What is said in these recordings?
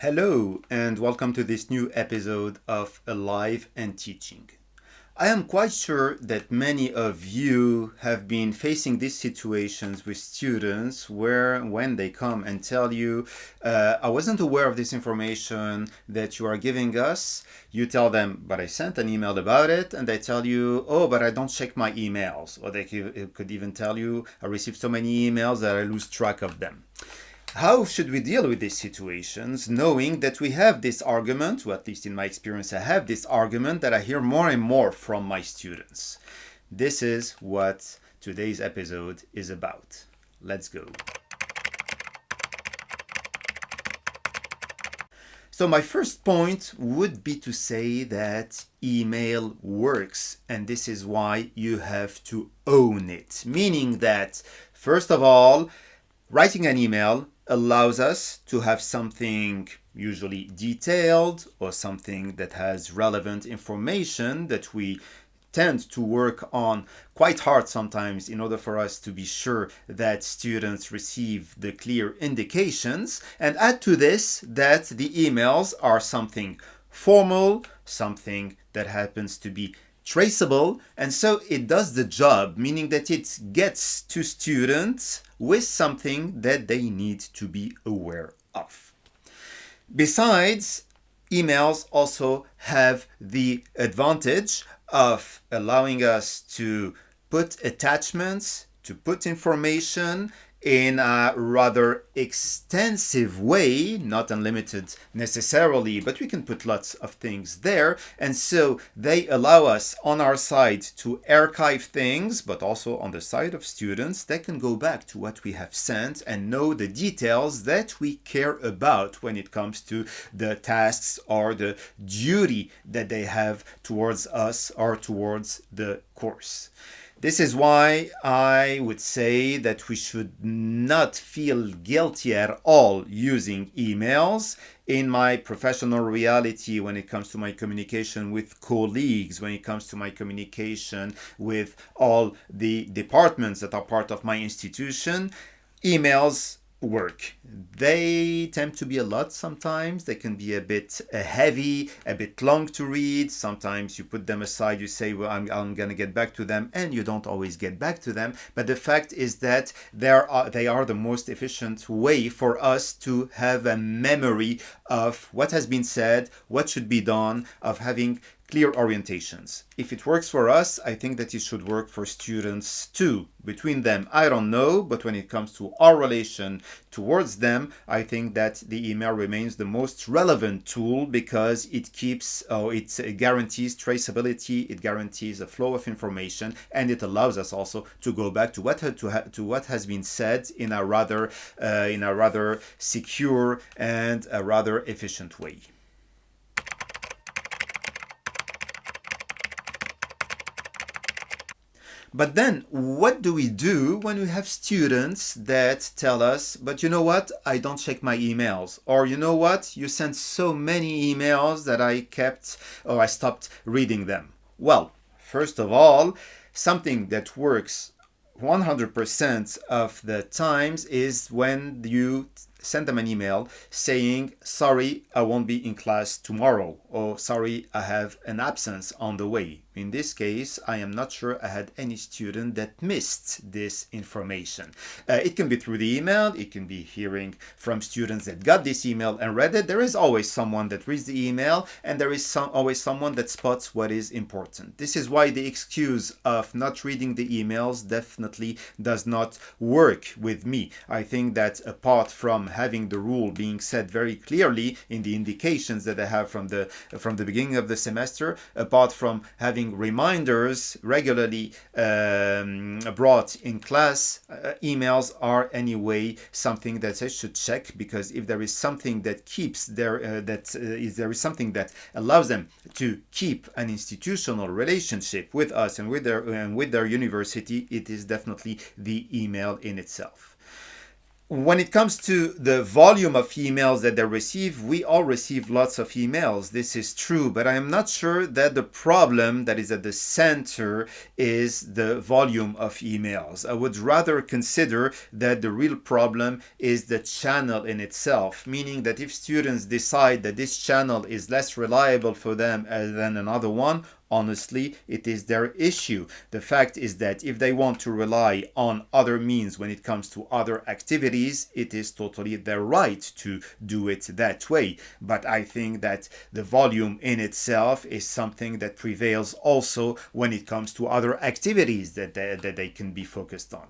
Hello, and welcome to this new episode of Alive and Teaching. I am quite sure that many of you have been facing these situations with students where, when they come and tell you, I wasn't aware of this information that you are giving us, you tell them, but I sent an email about it, and they tell you, oh, but I don't check my emails. Or they could even tell you, I received so many emails that I lose track of them. How should we deal with these situations, knowing that we have this argument, or at least in my experience, I have this argument that I hear more and more from my students? This is what today's episode is about. Let's go. So my first point would be to say that email works, and this is why you have to own it. Meaning that, first of all, writing an email allows us to have something usually detailed or something that has relevant information that we tend to work on quite hard sometimes in order for us to be sure that students receive the clear indications. And add to this that the emails are something formal, something that happens to be traceable, and so it does the job, meaning that it gets to students with something that they need to be aware of. Besides, emails also have the advantage of allowing us to put attachments, to put information in a rather extensive way, not unlimited necessarily, but we can put lots of things there. And so they allow us on our side to archive things, but also on the side of students, they can go back to what we have sent and know the details that we care about when it comes to the tasks or the duty that they have towards us or towards the course. This is why I would say that we should not feel guilty at all using emails. In my professional reality, when it comes to my communication with colleagues, when it comes to my communication with all the departments that are part of my institution, emails work. They tend to be a lot sometimes. They can be a bit heavy, a bit long to read. Sometimes you put them aside, you say, well, I'm going to get back to them, and you don't always get back to them. But the fact is that they are the most efficient way for us to have a memory of what has been said, what should be done, of having clear orientations. If it works for us, I think that it should work for students too. Between them, I don't know, but when it comes to our relation towards them, I think that the email remains the most relevant tool because it guarantees traceability, it guarantees a flow of information, and it allows us also to go back to what has been said in a rather secure and a rather efficient way. But then, what do we do when we have students that tell us, but you know what, I don't check my emails? Or you know what, you sent so many emails that I stopped reading them. Well, first of all, something that works 100% of the times is when you send them an email saying, sorry, I won't be in class tomorrow, or sorry, I have an absence on the way. In this case, I am not sure I had any student that missed this information. It can be through the email, it can be hearing from students that got this email and read it. There is always someone that reads the email, and there is always someone that spots what is important. This is why the excuse of not reading the emails definitely does not work with me. I think that apart from having the rule being said very clearly in the indications that I have from the beginning of the semester, apart from having reminders regularly brought in class, emails are anyway something that I should check, because if there is something that keeps there there is something that allows them to keep an institutional relationship with us and with their university, it is definitely the email in itself. when it comes to the volume of emails that they receive, we all receive lots of emails. This is true, but I am not sure that the problem that is at the center is the volume of emails. I would rather consider that the real problem is the channel in itself, meaning that if students decide that this channel is less reliable for them than another one, honestly, it is their issue. The fact is that if they want to rely on other means when it comes to other activities, it is totally their right to do it that way. But I think that the volume in itself is something that prevails also when it comes to other activities that they can be focused on.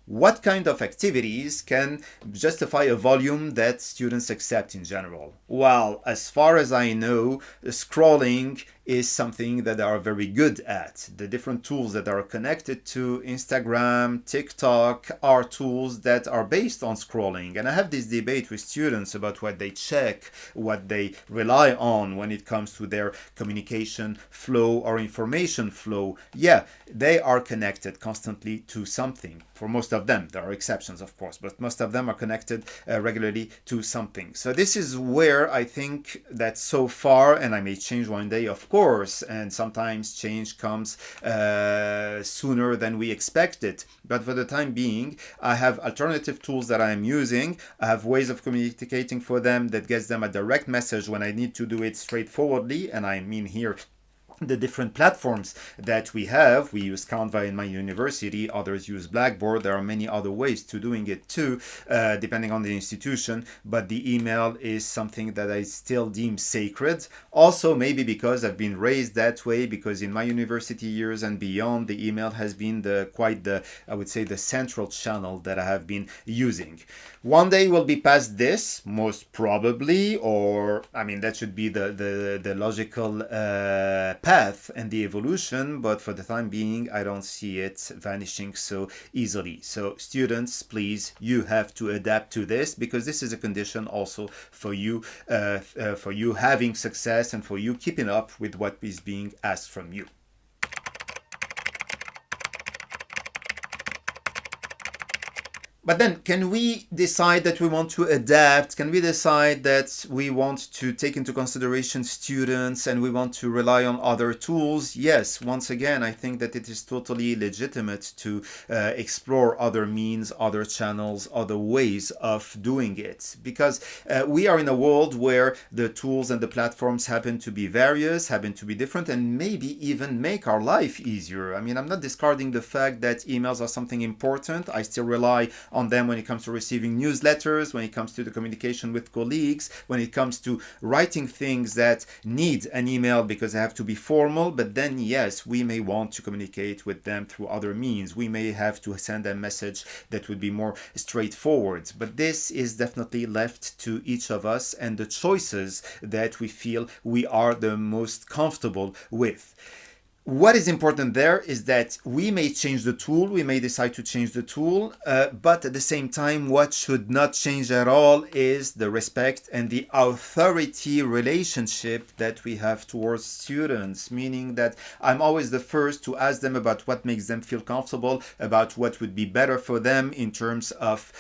What kind of activities can justify a volume that students accept in general? Well, as far as I know, scrolling is something that they are very good at. The different tools that are connected to Instagram, TikTok are tools that are based on scrolling. And I have this debate with students about what they check, what they rely on when it comes to their communication flow or information flow. Yeah, they are connected constantly to something. For most of them, there are exceptions, of course, but most of them are connected regularly to something. So this is where I think that so far, and I may change one day, of course, and sometimes change comes sooner than we expected. But for the time being, I have alternative tools that I am using. I have ways of communicating for them that gets them a direct message when I need to do it straightforwardly, and I mean here the different platforms that we have. We use Canva in my university, others use Blackboard. There are many other ways to doing it too, depending on the institution, but the email is something that I still deem sacred. Also, maybe because I've been raised that way, because in my university years and beyond, the email has been I would say, the central channel that I have been using. One day we'll be past this, most probably, or I mean, that should be the logical path and the evolution, but for the time being, I don't see it vanishing so easily. So students, please, you have to adapt to this, because this is a condition also for you having success and for you keeping up with what is being asked from you. But then, can we decide that we want to adapt? Can we decide that we want to take into consideration students and we want to rely on other tools? Yes, once again, I think that it is totally legitimate to explore other means, other channels, other ways of doing it. Because we are in a world where the tools and the platforms happen to be various, happen to be different, and maybe even make our life easier. I mean, I'm not discarding the fact that emails are something important. I still rely on them when it comes to receiving newsletters, when it comes to the communication with colleagues, when it comes to writing things that need an email because they have to be formal. But then, yes, we may want to communicate with them through other means. We may have to send a message that would be more straightforward. But this is definitely left to each of us and the choices that we feel we are the most comfortable with. What is important there is that we may change the tool, we may decide to change the tool, but at the same time, what should not change at all is the respect and the authority relationship that we have towards students, meaning that I'm always the first to ask them about what makes them feel comfortable, about what would be better for them in terms of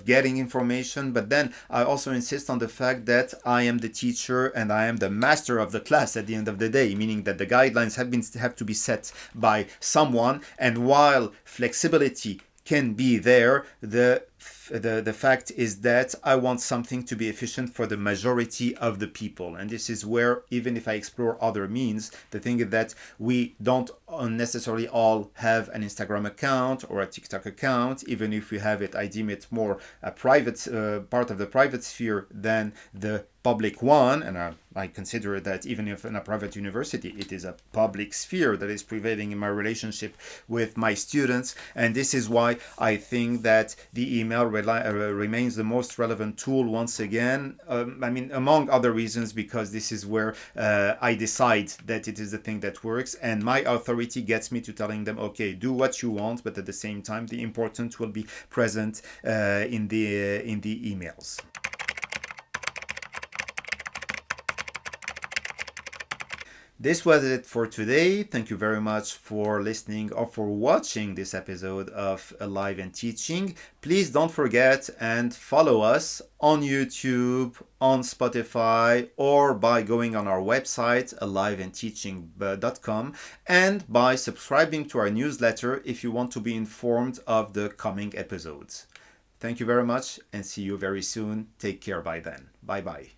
getting information. But then I also insist on the fact that I am the teacher and I am the master of the class at the end of the day, meaning that the guidelines have to be set by someone, and while flexibility can be there, the fact is that I want something to be efficient for the majority of the people. And this is where, even if I explore other means, the thing is that we don't necessarily all have an Instagram account or a TikTok account. Even if we have it, I deem it more a private part of the private sphere than the public one, and I consider that even if in a private university, it is a public sphere that is prevailing in my relationship with my students. And this is why I think that the email remains the most relevant tool once again. I mean, among other reasons, because this is where I decide that it is the thing that works, and my authority gets me to telling them, okay, do what you want, but at the same time, the importance will be present in the emails. This was it for today. Thank you very much for listening or for watching this episode of Alive and Teaching. Please don't forget and follow us on YouTube, on Spotify, or by going on our website, aliveandteaching.com, and by subscribing to our newsletter if you want to be informed of the coming episodes. Thank you very much and see you very soon. Take care by then. Bye bye.